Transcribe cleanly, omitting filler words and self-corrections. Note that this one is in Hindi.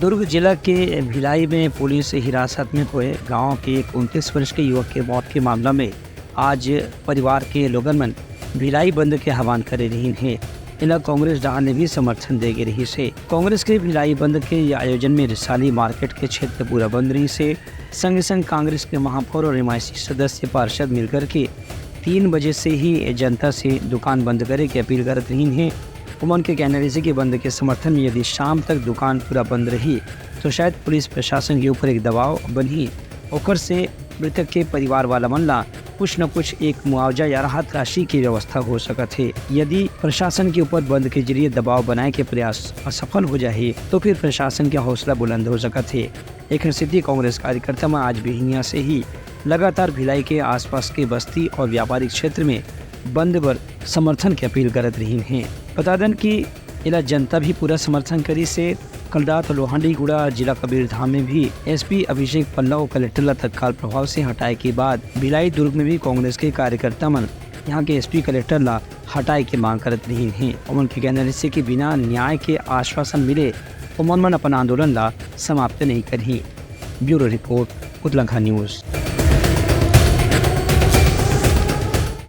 दुर्ग जिला के भिलाई में पुलिस हिरासत में हुए गांव के एक 29 वर्ष के युवक के मौत के मामला में आज परिवार के लोगन मन भिलाई बंद के आह्वान करे रही है। इला कांग्रेस डहार ने भी समर्थन दे रही से। कांग्रेस के भिलाई बंद के आयोजन में रिसाली मार्केट के क्षेत्र पूरा बंद रही से। संग संग कांग्रेस के महापौर और एमआईसी सदस्य पार्षद मिलकर के 3 बजे से ही जनता से दुकान बंद करे की अपील कर रही हैं। उमन के कहना है कि बंद के समर्थन में यदि शाम तक दुकान पूरा बंद रही तो शायद पुलिस प्रशासन के ऊपर एक दबाव बनी ओकर से मृतक के परिवार वाला मन ला कुछ न कुछ एक मुआवजा या राहत राशि की व्यवस्था हो सकत है। यदि प्रशासन के ऊपर बंद के जरिए दबाव बनाए के प्रयास असफल हो जाए तो फिर प्रशासन का हौसला बुलंद हो सकत है। एक स्थिति कांग्रेस कार्यकर्ता में आज बिहिनिया से ही लगातार भिलाई के आसपास के बस्ती और व्यापारिक क्षेत्र में बंद पर समर्थन की अपील करत रही हैं। बता दें कि इला जनता भी पूरा समर्थन करी से। कल रात लोहांडीगुड़ा जिला कबीरधाम में भी एसपी अभिषेक पल्लव कलेक्टर ला तत्काल प्रभाव से हटाए के बाद भिलाई दुर्ग में भी कांग्रेस के कार्यकर्ता मन यहाँ के एसपी कलेक्टर ला हटाए के मांग करत रही हैं। उमन के कहने से कि बिना न्याय के आश्वासन मिले उमन मन अपन आंदोलन ला समाप्त नहीं करी। ब्यूरो रिपोर्ट उतलंघा न्यूज।